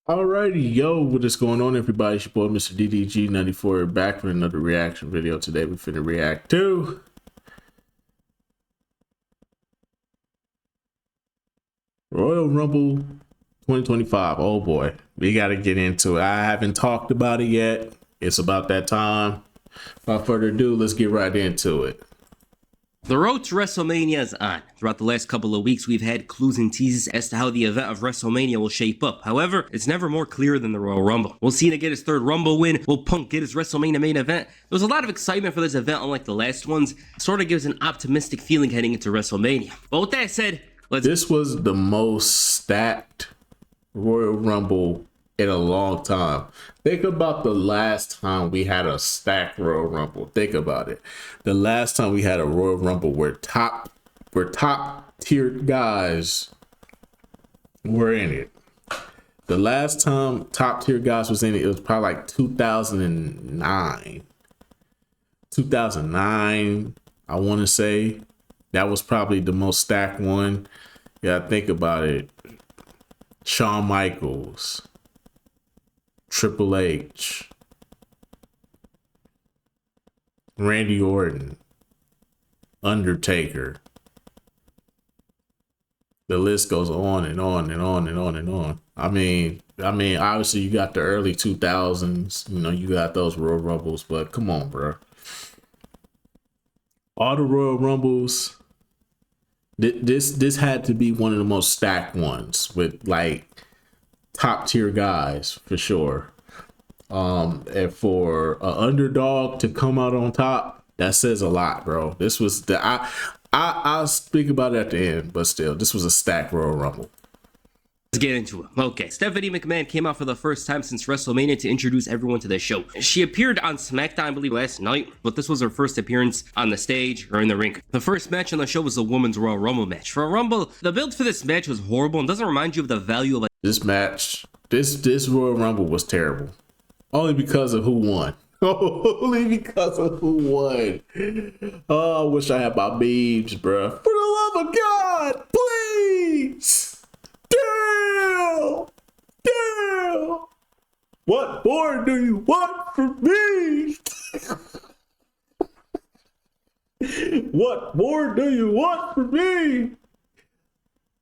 Alrighty, yo, what is going on, everybody? It's your boy, Mr. DDG94, back with another reaction video. Today, we finna react to Royal Rumble 2025. Oh boy, we gotta get into it. I haven't talked about it yet. It's about that time. Without further ado, let's get right into it. The road to WrestleMania is on. Throughout the last couple of weeks, we've had clues and teases as to how the event of WrestleMania will shape up. However, it's never more clear than the Royal Rumble. Will Cena get his third Rumble win? Will Punk get his WrestleMania main event? There's a lot of excitement for this event, unlike the last ones. Sort of gives an optimistic feeling heading into WrestleMania. But with that said, This was the most stacked Royal Rumble in a long time. Think about the last time we had a stacked Royal Rumble. Think about it. The last time we had a Royal Rumble where top tier guys were in it. The last time top tier guys was in it, it was probably like 2009. 2009, I want to say. That was probably the most stacked one. Yeah, think about it. Shawn Michaels, Triple H, Randy Orton, Undertaker. The list goes on and on and on and on and on. I mean, obviously you got the early 2000s, you got those Royal Rumbles, but come on, bro. All the Royal Rumbles, this had to be one of the most stacked ones with like top tier guys for sure. And for an underdog to come out on top, that says a lot, bro. This was I'll speak about it at the end, but still, this was a stacked Royal Rumble. Let's get into it. Okay, Stephanie McMahon came out for the first time since WrestleMania to introduce everyone to the show. She appeared on SmackDown, I believe, last night, but this was her first appearance on the stage or in the ring. The first match on the show was the Women's Royal Rumble match. For a Rumble, the build for this match was horrible and doesn't remind you of the value of this match. This Royal Rumble was terrible. Only because of who won. Only because of who won. Oh, I wish I had my memes, bro. For the love of God, please. Damn! Damn! What more do you want from me? What more do you want from me?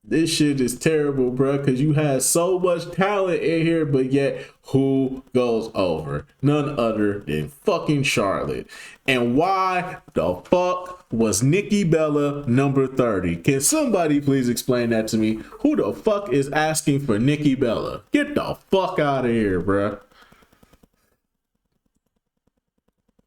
This shit is terrible, bro, because you had so much talent in here, but yet who goes over? None other than fucking Charlotte. And why the fuck was Nikki Bella number 30? Can somebody please explain that to me? Who the fuck is asking for Nikki Bella? Get the fuck out of here, bro.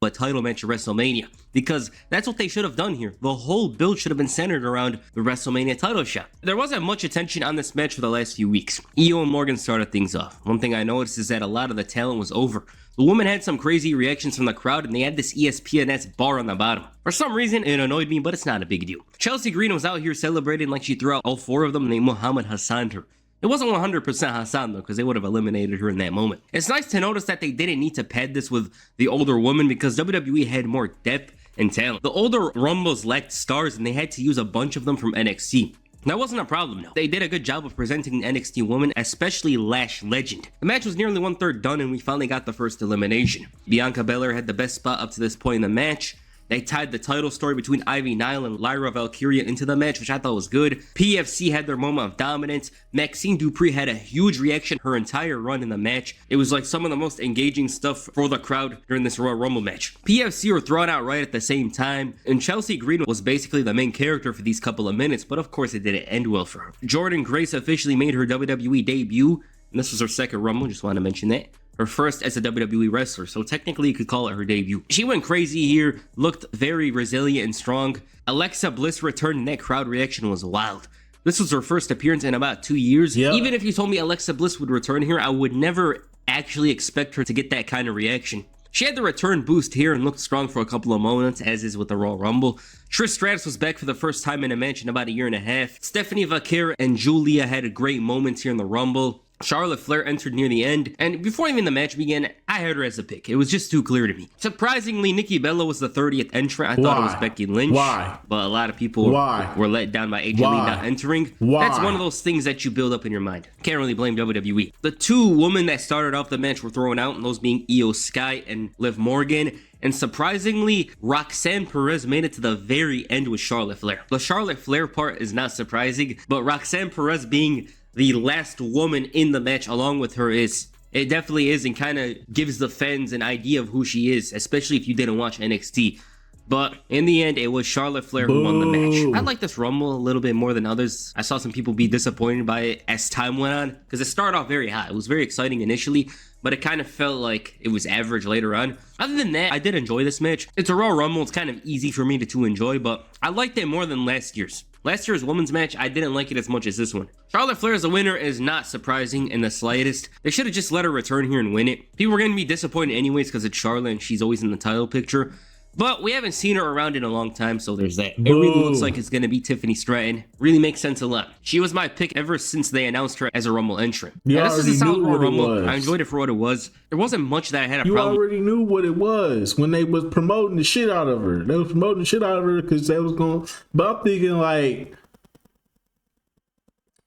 a title match at WrestleMania, because that's what they should have done here. The whole build should have been centered around the WrestleMania title shot. There wasn't much attention on this match for the last few weeks. Io and Morgan started things off. One thing I noticed is that a lot of the talent was over. The woman had some crazy reactions from the crowd, and they had this ESPN's bar on the bottom. For some reason, it annoyed me, but it's not a big deal. Chelsea Green was out here celebrating like she threw out all four of them named Muhammad Hassan her. It wasn't 100% Hassan though, because they would have eliminated her in that moment. It's nice to notice that they didn't need to pad this with the older woman because WWE had more depth and talent. The older Rumbles lacked stars and they had to use a bunch of them from NXT. That wasn't a problem though. They did a good job of presenting the NXT woman, especially Lash Legend. The match was nearly 1/3 done and we finally got the first elimination. Bianca Belair had the best spot up to this point in the match. They tied the title story between Ivy Nile and Lyra Valkyria into the match, which I thought was good. PFC had their moment of dominance. Maxine Dupree had a huge reaction her entire run in the match. It was like some of the most engaging stuff for the crowd during this Royal Rumble match. PFC were thrown out right at the same time, and Chelsea Green was basically the main character for these couple of minutes, but of course it didn't end well for her. Jordynne Grace officially made her WWE debut, and this was her second Rumble, just want to mention that. Her first as a WWE wrestler, so technically you could call it her debut. She went crazy here, looked very resilient and strong. Alexa Bliss returned and that crowd reaction was wild. This was her first appearance in about 2 years. Yep. Even if you told me Alexa Bliss would return here, I would never actually expect her to get that kind of reaction. She had the return boost here and looked strong for a couple of moments, as is with the Royal Rumble. Trish Stratus was back for the first time in a match in about a year and a half. Stephanie Vaquer and Julia had great moments here in the Rumble. Charlotte Flair entered near the end, and before even the match began, I had her as a pick. It was just too clear to me. Surprisingly, Nikki Bella was the 30th entrant. I thought it was Becky Lynch. Why? But a lot of people were let down by AJ Lee not entering. That's one of those things that you build up in your mind. Can't really blame WWE. The two women that started off the match were thrown out, and those being Io Sky and Liv Morgan. And surprisingly, Roxanne Perez made it to the very end with Charlotte Flair. The Charlotte Flair part is not surprising, but Roxanne Perez being the last woman in the match along with her it definitely is, and kind of gives the fans an idea of who she is, especially if you didn't watch NXT. But in the end, it was Charlotte Flair who won the match. I like this Rumble a little bit more than others. I saw some people be disappointed by it as time went on, because it started off very hot. It was very exciting initially, but it kind of felt like it was average later on. Other than that, I did enjoy this match. It's a Royal Rumble. It's kind of easy for me to enjoy, but I liked it more than last year's. Last year's women's match, I didn't like it as much as this one. Charlotte Flair as a winner is not surprising in the slightest. They should have just let her return here and win it. People were going to be disappointed anyways because it's Charlotte and she's always in the title picture. But we haven't seen her around in a long time, so there's that. It really looks like it's going to be Tiffany Stratton. Really makes sense a lot. She was my pick ever since they announced her as a Rumble entrant. Yeah, this is a solid Royal Rumble. I enjoyed it for what it was. There wasn't much that I had a problem. You already knew what it was when they was promoting the shit out of her. They was promoting the shit out of her because they was going... But I'm thinking like...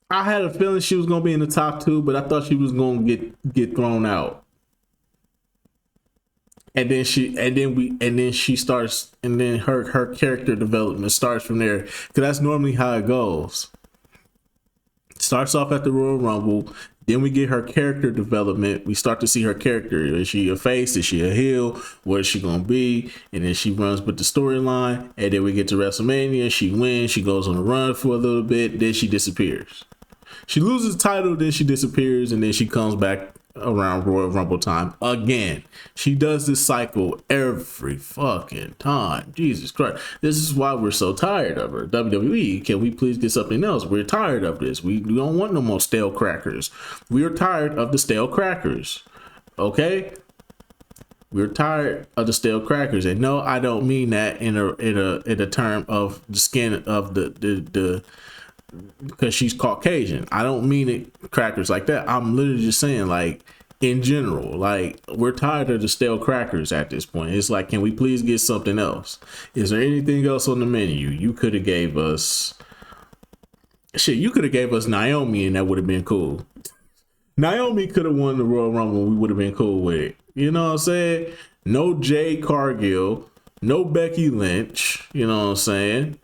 I had a feeling she was going to be in the top 2, but I thought she was going to get thrown out. And then she starts, and then her character development starts from there, because that's normally how it goes. Starts off at the Royal Rumble, then we get her character development. We start to see her character. Is she a face? Is she a heel? What is she gonna be? And then she runs with the storyline, and then we get to WrestleMania. She wins. She goes on a run for a little bit. Then she disappears. She loses the title, then she disappears, and then she comes back around Royal Rumble time again. She does this cycle every fucking time. Jesus Christ. This is why we're so tired of her. WWE, can we please get something else? We're tired of this. We don't want no more stale crackers. We are tired of the stale crackers. Okay? We're tired of the stale crackers. And no, I don't mean that in a term of the skin of the because she's Caucasian. I don't mean it crackers like that. I'm literally just saying, like, in general, like, we're tired of the stale crackers at this point. It's like, can we please get something else? Is there anything else on the menu? You could have gave us shit. You could have gave us Naomi, and that would have been cool. Naomi could have won the Royal Rumble. We would have been cool with it. You know what I'm saying? No Jade Cargill, no Becky Lynch. You know what I'm saying?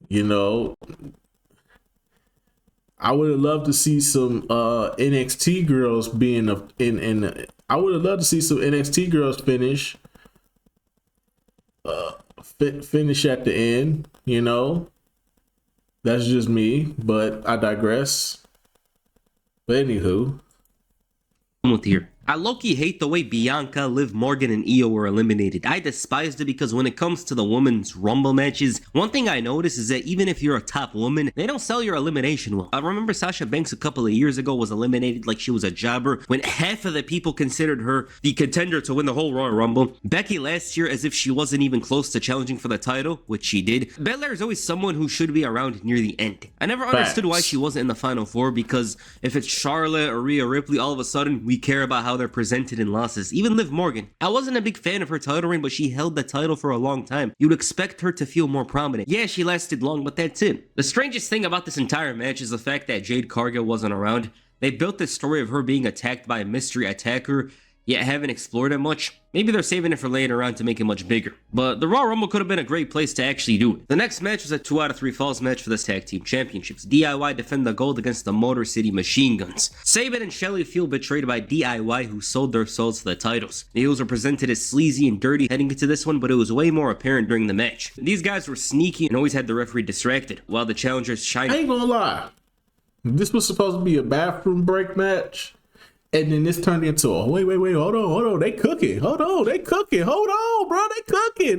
You know, I would have loved to see some NXT girls being I would have loved to see some NXT girls finish at the end. You know, that's just me, but I digress. But anywho, here. I low-key hate the way Bianca, Liv Morgan, and Io were eliminated. I despised it because when it comes to the women's Rumble matches, one thing I notice is that even if you're a top woman, they don't sell your elimination well. I remember Sasha Banks a couple of years ago was eliminated like she was a jobber when half of the people considered her the contender to win the whole Royal Rumble. Becky last year as if she wasn't even close to challenging for the title, which she did. Belair is always someone who should be around near the end. I never understood why she wasn't in the Final Four, because if it's Charlotte or Rhea Ripley, all of a sudden we care about how they're presented in losses. Even Liv Morgan. I wasn't a big fan of her title reign, but she held the title for a long time. You'd expect her to feel more prominent. Yeah, she lasted long, but that's it. The strangest thing about this entire match is the fact that Jade Cargill wasn't around. They built this story of her being attacked by a mystery attacker, yet haven't explored it much. Maybe they're saving it for later on to make it much bigger. But the Royal Rumble could have been a great place to actually do it. The next match was a 2 out of 3 falls match for the tag team championships. DIY defend the gold against the Motor City Machine Guns. Sabin and Shelley feel betrayed by DIY, who sold their souls for the titles. The heels were presented as sleazy and dirty heading into this one, but it was way more apparent during the match. These guys were sneaky and always had the referee distracted, while the challengers shined. I ain't gonna lie. This was supposed to be a bathroom break match. And then this turned into a wait, hold on, they cooking, hold on, bro, they cooking,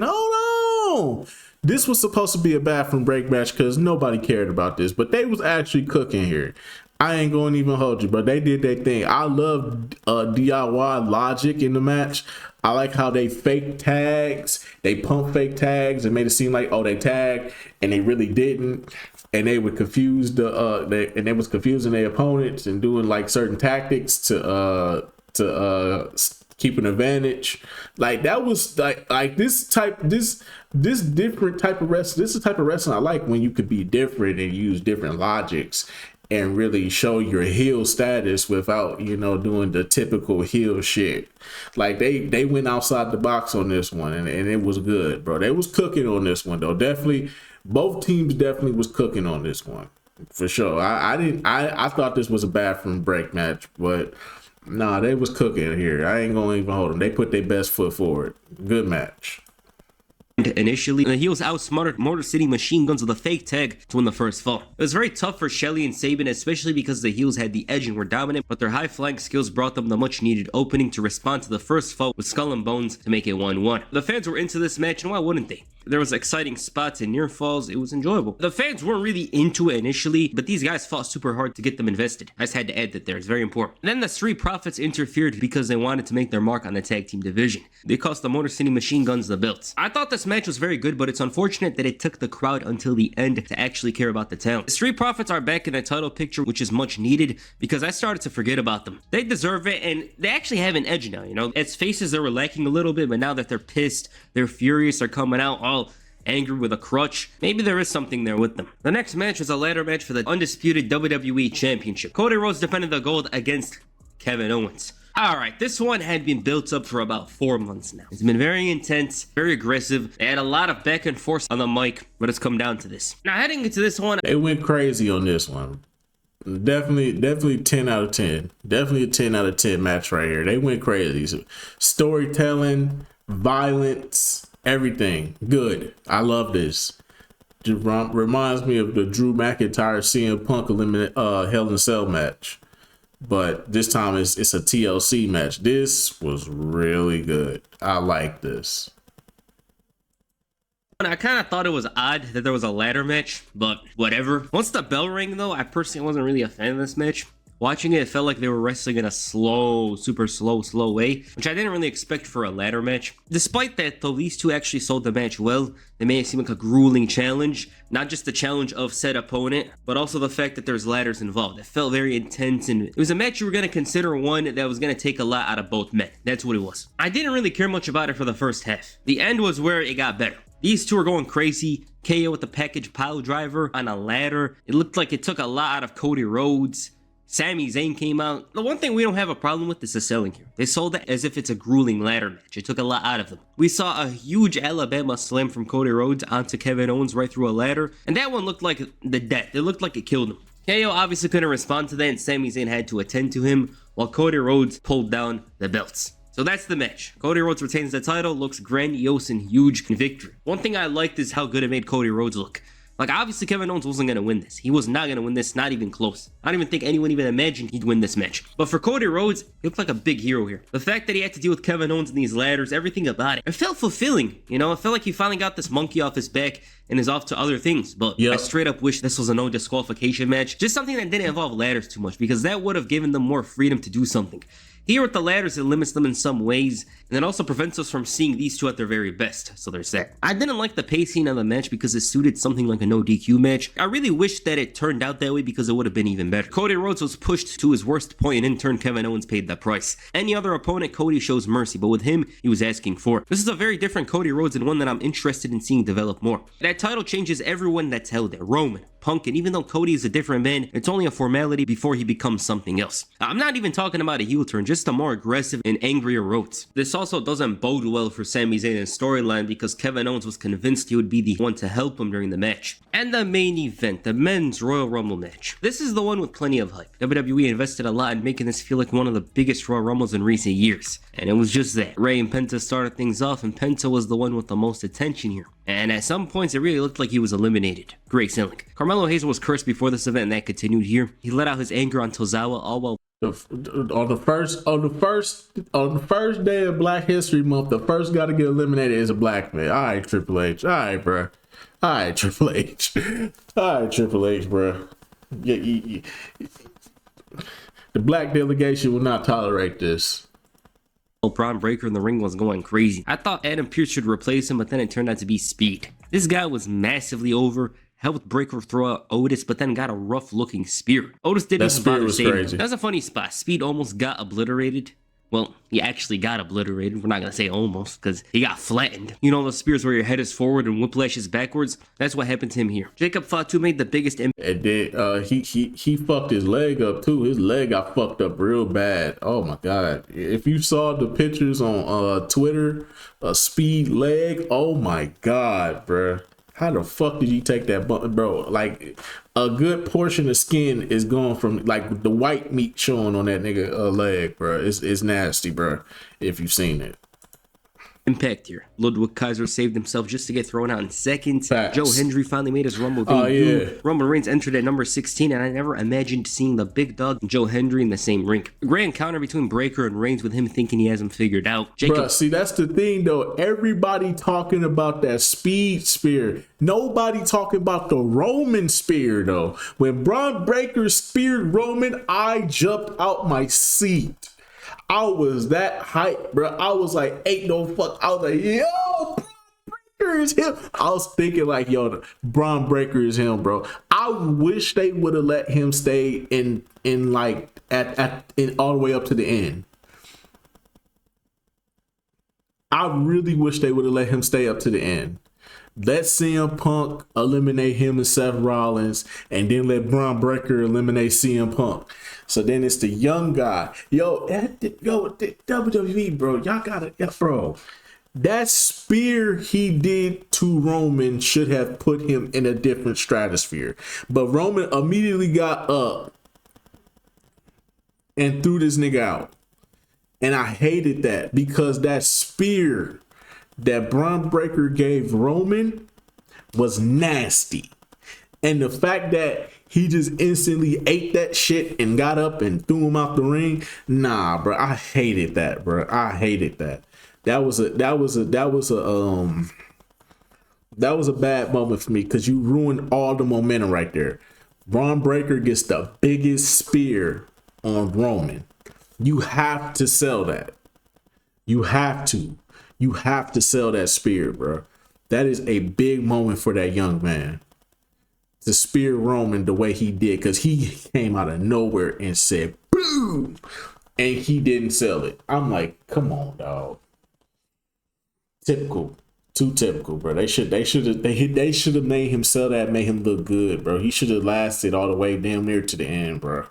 hold on. This was supposed to be a bathroom break match because nobody cared about this, but they was actually cooking here. I ain't gonna even hold you, but they did their thing. I love DIY logic in the match. I like how they fake tags, they pump fake tags and made it seem like, oh, they tagged and they really didn't. and they would confuse they was confusing their opponents and doing like certain tactics to keep an advantage. Like that was like this different type of wrestling. This is the type of wrestling I like, when you could be different and use different logics and really show your heel status without, doing the typical heel shit. Like they went outside the box on this one, and it was good, bro. They was cooking on this one though. Definitely, both teams definitely was cooking on this one for sure. I thought this was a bathroom break match, but nah, they was cooking here. I ain't gonna even hold them. They put their best foot forward. Good match. Initially, the heels outsmarted Motor City Machine Guns with a fake tag to win the first fall. It was very tough for Shelley and Sabin, especially because the heels had the edge and were dominant, but their high flying skills brought them the much needed opening to respond to the first fall with Skull and Bones to make it 1-1. The fans were into this match, and why wouldn't they? There was exciting spots and near falls. It was enjoyable. The fans weren't really into it initially, but these guys fought super hard to get them invested. I just had to add that there. It's very important. And then the Street Profits interfered because they wanted to make their mark on the tag team division. They cost the Motor City Machine Guns the belts. I thought this match was very good, but it's unfortunate that it took the crowd until the end to actually care about the talent. The Street Profits are back in the title picture, which is much needed because I started to forget about them. They deserve it, and they actually have an edge now, As faces, they were lacking a little bit, but now that they're pissed, they're furious, they're coming out all angry with a crutch. Maybe there is something there with them. The next match was a ladder match for the undisputed WWE Championship. Cody Rhodes defended the gold against Kevin Owens. Alright, this one had been built up for about 4 months now. It's been very intense, very aggressive. They had a lot of back and forth on the mic, but it's come down to this. Now, heading into this one, they went crazy on this one. Definitely 10 out of 10. Definitely a 10 out of 10 match right here. They went crazy. Storytelling, violence, everything good. I love this. It reminds me of the Drew McIntyre CM Punk Hell in a Cell match, but this time it's a TLC match. This was really good. I like this. I kind of thought it was odd that there was a ladder match, but whatever. Once the bell rang though, I personally wasn't really a fan of this match. Watching it, it felt like they were wrestling in a super slow way, which I didn't really expect for a ladder match. Despite that, though, these two actually sold the match well. They made it seem like a grueling challenge, not just the challenge of said opponent, but also the fact that there's ladders involved. It felt very intense, and it was a match you were going to consider one that was going to take a lot out of both men. That's what it was. I didn't really care much about it for the first half. The end was where it got better. These two are going crazy. KO with the package pile driver on a ladder. It looked like it took a lot out of Cody Rhodes. Sami Zayn came out. The one thing we don't have a problem with is the selling here. They sold it as if it's a grueling ladder match. It took a lot out of them. We saw a huge Alabama slam from Cody Rhodes onto Kevin Owens right through a ladder, and that one looked like the death. It looked like it killed him. KO obviously couldn't respond to that, and Sami Zayn had to attend to him, while Cody Rhodes pulled down the belts. So that's the match. Cody Rhodes retains the title, looks grandiose and huge in victory. One thing I liked is how good it made Cody Rhodes look. Like, obviously, Kevin Owens wasn't going to win this. He was not going to win this, not even close. I don't even think anyone even imagined he'd win this match. But for Cody Rhodes, he looked like a big hero here. The fact that he had to deal with Kevin Owens in these ladders, everything about it, it felt fulfilling. It felt like he finally got this monkey off his back and is off to other things. But I straight up wish this was a no disqualification match. Just something that didn't involve ladders too much, because that would have given them more freedom to do something. Here with the ladders, it limits them in some ways, and it also prevents us from seeing these two at their very best, so there's that. I didn't like the pacing of the match because it suited something like a no DQ match. I really wish that it turned out that way because it would have been even better. Cody Rhodes was pushed to his worst point, and in turn, Kevin Owens paid the price. Any other opponent, Cody shows mercy, but with him, he was asking for it. This is a very different Cody Rhodes and one that I'm interested in seeing develop more. That title changes everyone that's held there. Roman, Punk, and even though Cody is a different man, it's only a formality before he becomes something else. I'm not even talking about a heel turn, just a more aggressive and angrier Rhodes. This also doesn't bode well for Sami Zayn's storyline because Kevin Owens was convinced he would be the one to help him during the match. And the main event, the men's Royal Rumble match. This is the one with plenty of hype. WWE invested a lot in making this feel like one of the biggest Royal Rumbles in recent years. And it was just that. Rey and Penta started things off, and Penta was the one with the most attention here. And at some points, it really looked like he was eliminated. Great selling. Carmelo Hayes was cursed before this event, and that continued here. He let out his anger on Tozawa, all while on the first day of Black History Month, the first guy to get eliminated is a black man. All right, Triple H. All right, bro. All right, Triple H. All right, Triple H, bro. The black delegation will not tolerate this. Braun Breaker in the ring was going crazy. I thought Adam Pearce should replace him, but then it turned out to be Speed. This guy was massively over, helped Breaker throw out Otis, but then got a rough looking spear. Otis didn't That even spear bother was saving crazy. him. That was a funny spot. Speed almost got obliterated. Well, he actually got obliterated. We're not going to say almost, because he got flattened. You know those spears where your head is forward and Whiplash is backwards? That's what happened to him here. Jacob Fatu made the biggest impact. And then he fucked his leg up too. His leg got fucked up real bad. Oh my god! If you saw the pictures on Twitter, a Speed leg. Oh my god, bruh. How the fuck did you take that bump, bro? Like, a good portion of skin is gone from, like, the white meat showing on that nigga leg, bro. It's nasty, bro. If you've seen it. Impact here. Ludwig Kaiser saved himself just to get thrown out in seconds. Facts. Joe Hendry finally made his Rumble debut. Yeah. Roman Reigns entered at number 16, and I never imagined seeing the big dog and Joe Hendry in the same ring. A great encounter between Breaker and Reigns with him thinking he has him figured out. Jacob, Bruh, see, that's the thing, though. Everybody talking about that Speed spear. Nobody talking about the Roman spear, though. When Braun Breaker speared Roman, I jumped out my seat. I was that hype, bro. I was like, ain't no fuck. I was like, yo, Braun Breaker is him. I was thinking like, yo, Braun Breaker is him, bro. I wish they would have let him stay in like in all the way up to the end. I really wish they would have let him stay up to the end. Let CM Punk eliminate him and Seth Rollins, and then let Braun Breaker eliminate CM Punk. So then it's the young guy. WWE, bro, y'all gotta, bro. That spear he did to Roman should have put him in a different stratosphere. But Roman immediately got up and threw this nigga out. And I hated that, because that spear that Braun Breaker gave Roman was nasty. And the fact that he just instantly ate that shit and got up and threw him out the ring, nah, bro. I hated that, bro. I hated that. That was a bad moment for me, because you ruined all the momentum right there. Braun Breaker gets the biggest spear on Roman. You have to sell that. You have to sell that spear, bro. That is a big moment for that young man to spear Roman the way he did, because he came out of nowhere and said boom, and he didn't sell it. I'm like, come on, dog. Typical. Too typical, bro. They should have made him sell that, made him look good, bro. He should have lasted all the way damn near to the end, bro.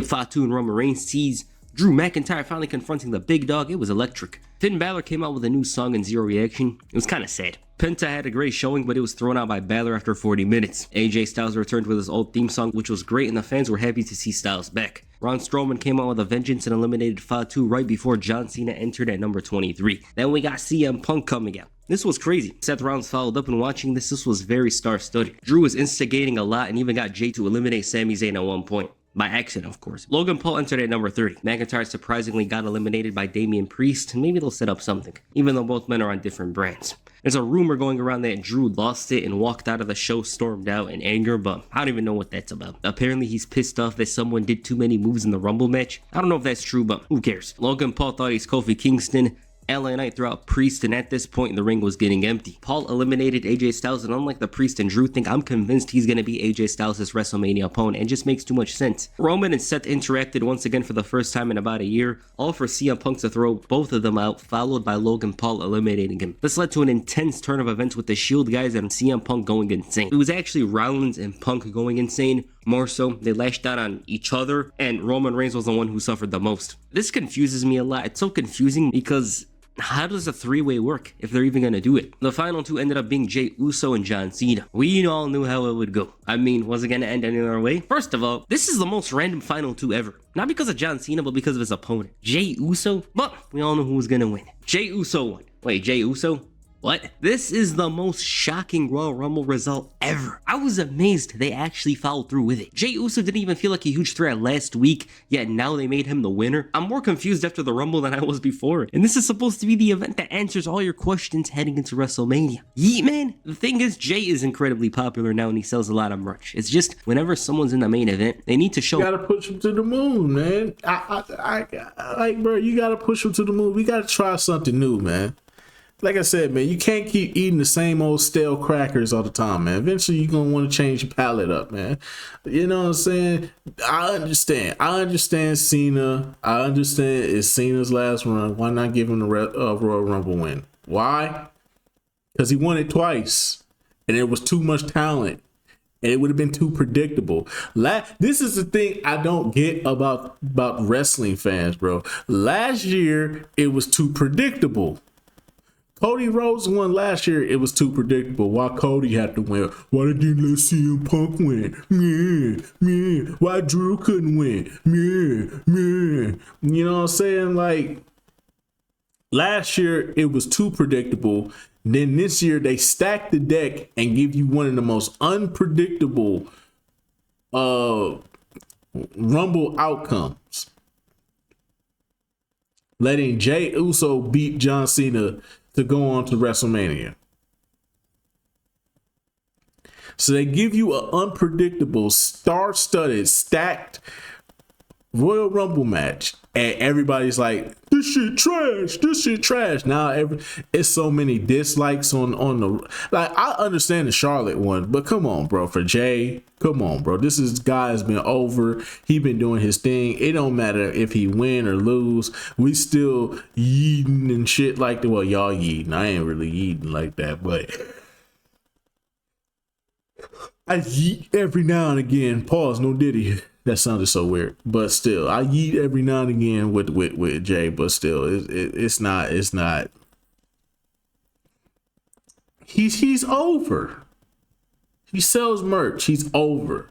Fatu and Roman Reigns tease Drew McIntyre finally confronting the big dog. It was electric. Finn Balor came out with a new song and zero reaction. It was kind of sad. Penta had a great showing, but it was thrown out by Balor after 40 minutes. AJ Styles returned with his old theme song, which was great, and the fans were happy to see Styles back. Braun Strowman came out with a vengeance and eliminated Fatu right before John Cena entered at number 23. Then we got CM Punk coming out. This was crazy. Seth Rollins followed up, and watching this was very star-studded. Drew was instigating a lot and even got Jay to eliminate Sami Zayn at one point. By accident, of course. Logan Paul entered at number 30. McIntyre surprisingly got eliminated by Damian Priest, and maybe they'll set up something, even though both men are on different brands. There's a rumor going around that Drew lost it and walked out of the show, stormed out in anger, but I don't even know what that's about. Apparently he's pissed off that someone did too many moves in the Rumble match. I don't know if that's true, but who cares? Logan Paul thought he's Kofi Kingston. LA Knight threw out Priest, and at this point the ring was getting empty. Paul eliminated AJ Styles, and unlike the Priest and Drew thing, I'm convinced he's going to be AJ Styles' WrestleMania opponent. It just makes too much sense. Roman and Seth interacted once again for the first time in about a year, all for CM Punk to throw both of them out, followed by Logan Paul eliminating him. This led to an intense turn of events with the Shield guys and CM Punk going insane. It was actually Rollins and Punk going insane. More so, they lashed out on each other, and Roman Reigns was the one who suffered the most. This confuses me a lot. It's so confusing because how does a three-way work if they're even going to do it? The final two ended up being Jey Uso and John Cena. We all knew how it would go. I mean, was it going to end any other way? First of all, this is the most random final two ever. Not because of John Cena, but because of his opponent. Jey Uso? But we all know who was going to win. Jey Uso won. Wait, Jey Uso? What? This is the most shocking Royal Rumble result ever. I was amazed they actually followed through with it. Jey Uso didn't even feel like a huge threat last week, yet now they made him the winner. I'm more confused after the Rumble than I was before. And this is supposed to be the event that answers all your questions heading into WrestleMania. Yeet, man. The thing is, Jey is incredibly popular now and he sells a lot of merch. It's just, whenever someone's in the main event, they need to show. You gotta push him to the moon, man. I like, bro, you gotta push him to the moon. We gotta try something new, man. like I said, man, you can't keep eating the same old stale crackers all the time, man. Eventually, you're gonna want to change your palate up, man. You know what I'm saying? I understand. I understand Cena. I understand it's Cena's last run. Why not give him the Royal Rumble win? Why? Because he won it twice, and there was too much talent, and it would have been too predictable. This is the thing I don't get about wrestling fans, bro. Last year, it was too predictable. Cody Rhodes won last year. It was too predictable. Why Cody had to win? Why didn't let CM Punk win? Man. Why Drew couldn't win? Man. You know what I'm saying? Like, last year, it was too predictable. Then this year, they stacked the deck and give you one of the most unpredictable Rumble outcomes. Letting Jey Uso beat John Cena to go on to WrestleMania. So they give you an unpredictable, star-studded, stacked Royal Rumble match, and everybody's like, this shit trash. Now it's so many dislikes on the, like, I understand the Charlotte one, but come on, bro, for Jay, come on, bro, guy's been over. He been doing his thing. It don't matter if he win or lose, we still yeeting and shit like that. Well, y'all yeeting, I ain't really yeeting like that, but I yeet every now and again. Pause, no Diddy. That sounded so weird, but still, I yeet every now and again with Jay, but still, it's not. He's over. He sells merch. He's over.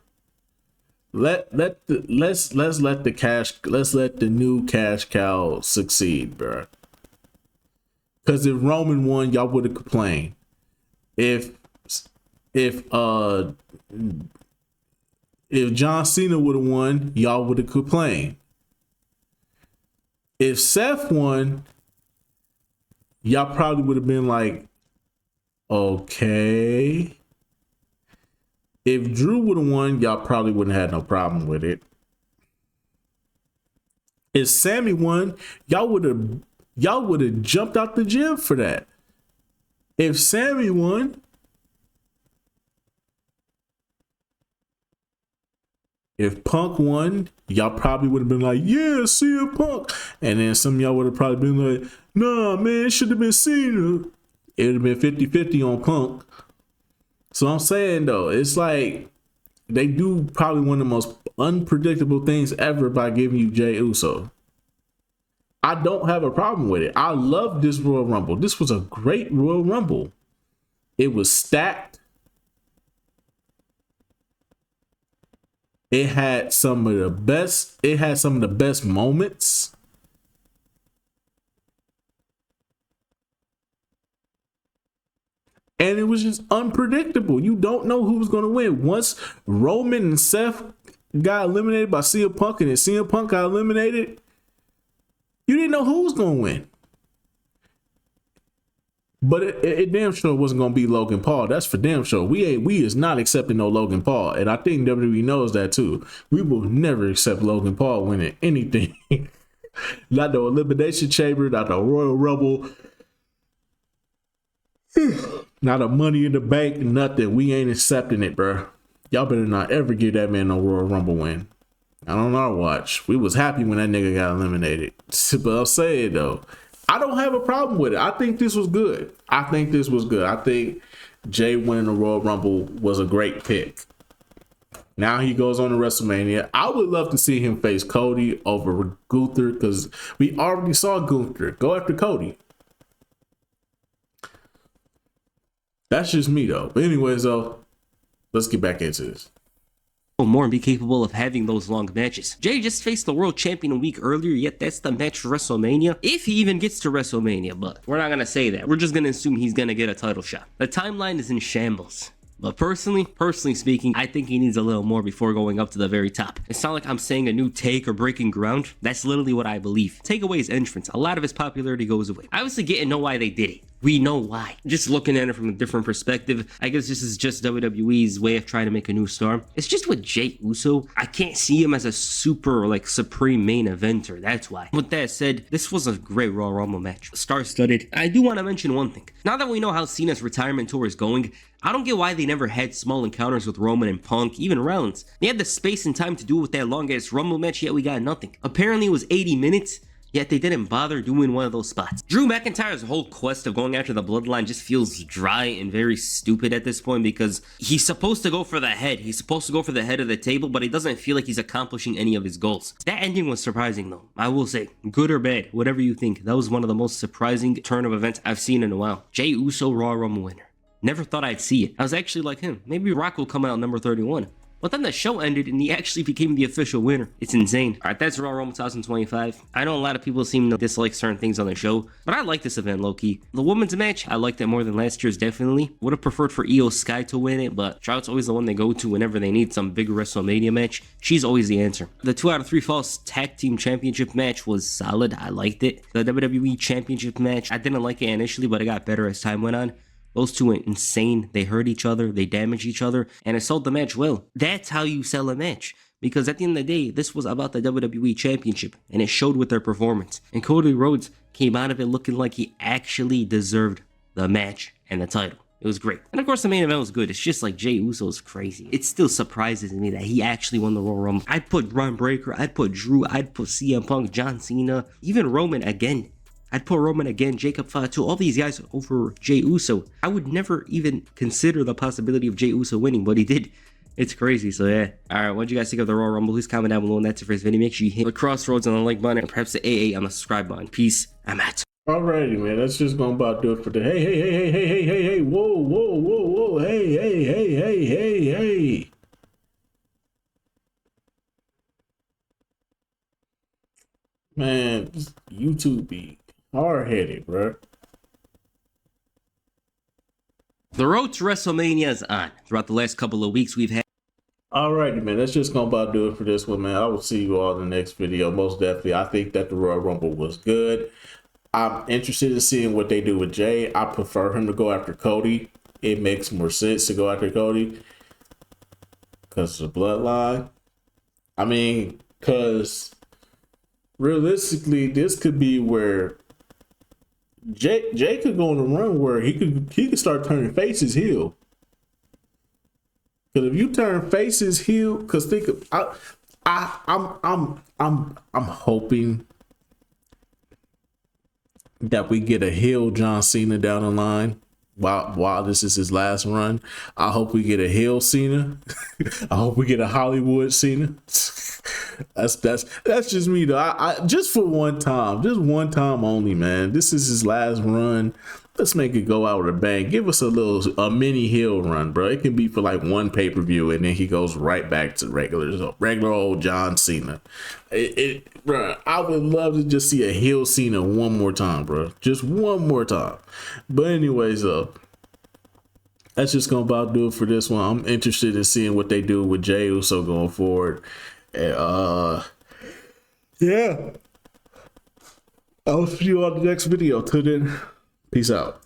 Let's let the new cash cow succeed, bro. Because if Roman won, y'all would have complained. If John Cena would have won, y'all would have complained. If Seth won, y'all probably would have been like, okay. If Drew would have won, y'all probably wouldn't have had no problem with it. If Sammy won, y'all would have jumped out the gym for that. If Sammy won, if Punk won, y'all probably would have been like, yeah, CM Punk. And then some of y'all would have probably been like, nah, man, it should have been Cena. It would have been 50-50 on Punk. So I'm saying, though, it's like they do probably one of the most unpredictable things ever by giving you Jey Uso. I don't have a problem with it. I love this Royal Rumble. This was a great Royal Rumble. It was stacked. It had some of the best moments. And it was just unpredictable. You don't know who was going to win. Once Roman and Seth got eliminated by CM Punk and then CM Punk got eliminated, you didn't know who was going to win. But it damn sure wasn't going to be Logan Paul. That's for damn sure. We is not accepting no Logan Paul. And I think WWE knows that too. We will never accept Logan Paul winning anything. Not the Elimination Chamber, not the Royal Rumble. Not a Money in the Bank, nothing. We ain't accepting it, bro. Y'all better not ever give that man no Royal Rumble win. Not on our watch. We was happy when that nigga got eliminated. But I'll say it though. I don't have a problem with it. I think this was good. I think Jay winning the Royal Rumble was a great pick. Now he goes on to WrestleMania. I would love to see him face Cody over Gunther because we already saw Gunther go after Cody. That's just me though. But anyways though, let's get back into this. More and be capable of having those long matches. Jay just faced the world champion a week earlier, yet that's the match for WrestleMania, if he even gets to WrestleMania, but we're not gonna say that. We're just gonna assume he's gonna get a title shot. The timeline is in shambles. But personally speaking, I think he needs a little more before going up to the very top. It's not like I'm saying a new take or breaking ground. That's literally what I believe. Take away his entrance, a lot of his popularity goes away. I obviously get and know why they did it. We know why. Just looking at it from a different perspective, I guess this is just WWE's way of trying to make a new star. It's just with Jey Uso, I can't see him as a super, like, supreme main eventer. That's why. With that said, this was a great Royal Rumble match. Star-studded. I do want to mention one thing. Now that we know how Cena's retirement tour is going, I don't get why they never had small encounters with Roman and Punk, even Rollins. They had the space and time to do it with that long-ass Rumble match, yet we got nothing. Apparently it was 80 minutes, yet they didn't bother doing one of those spots. Drew McIntyre's whole quest of going after the bloodline just feels dry and very stupid at this point because he's supposed to go for the head. He's supposed to go for the head of the table, but he doesn't feel like he's accomplishing any of his goals. That ending was surprising though. I will say, good or bad, whatever you think, that was one of the most surprising turn of events I've seen in a while. Jey Uso Raw Rumble winner. Never thought I'd see it. I was actually like him. Maybe Rock will come out number 31. But then the show ended and he actually became the official winner. It's insane. Alright, that's Raw Rumble 2025. I know a lot of people seem to dislike certain things on the show, but I like this event low-key. The women's match, I liked it more than last year's definitely. Would have preferred for Io Sky to win it, but Charlotte's always the one they go to whenever they need some big WrestleMania match. She's always the answer. The 2 out of 3 Falls Tag Team Championship match was solid. I liked it. The WWE Championship match, I didn't like it initially, but it got better as time went on. Those two went insane. They hurt each other, they damaged each other, and it sold the match well. That's how you sell a match. Because at the end of the day, this was about the WWE Championship, and it showed with their performance. And Cody Rhodes came out of it looking like he actually deserved the match and the title. It was great. And of course, the main event was good. It's just like Jey Uso is crazy. It still surprises me that he actually won the Royal Rumble. I'd put Braun Breaker, I'd put Drew, I'd put CM Punk, John Cena, even Roman again. I'd put Roman again, Jacob Fatu, all these guys over Jey Uso. I would never even consider the possibility of Jey Uso winning, but he did. It's crazy, so yeah. Alright, what'd you guys think of the Royal Rumble? Please comment down below, and that's it for this video. Make sure you hit the crossroads on the like button, and perhaps the AA on the subscribe button. Peace, I'm out. Alrighty, man, that's just gonna about do it for the hey, whoa, hey. Man, this YouTube be hard-headed, bro. The road to WrestleMania is on. Throughout the last couple of weeks, we've had... Alrighty, man, that's just gonna about do it for this one, man. I will see you all in the next video. Most definitely, I think that the Royal Rumble was good. I'm interested in seeing what they do with Jey. I prefer him to go after Cody. It makes more sense to go after Cody because of the bloodline. I mean, because realistically, this could be where Jey could go on a run where he could start turning faces heel. Because if you turn faces heel, because think of, I'm hoping that we get a heel John Cena down the line while this is his last run. I hope we get a heel Cena. I hope we get a Hollywood Cena. That's just me though. I just for one time, just one time only, man. This is his last run. Let's make it go out with a bang. Give us a mini heel run, bro. It can be for like one pay-per-view, and then he goes right back to regular old John Cena. Bro, I would love to just see a heel Cena one more time, bro. Just one more time. But anyways, that's just gonna about do it for this one. I'm interested in seeing what they do with Jey Uso going forward. And, yeah. I'll see you on the next video. Till then, peace out.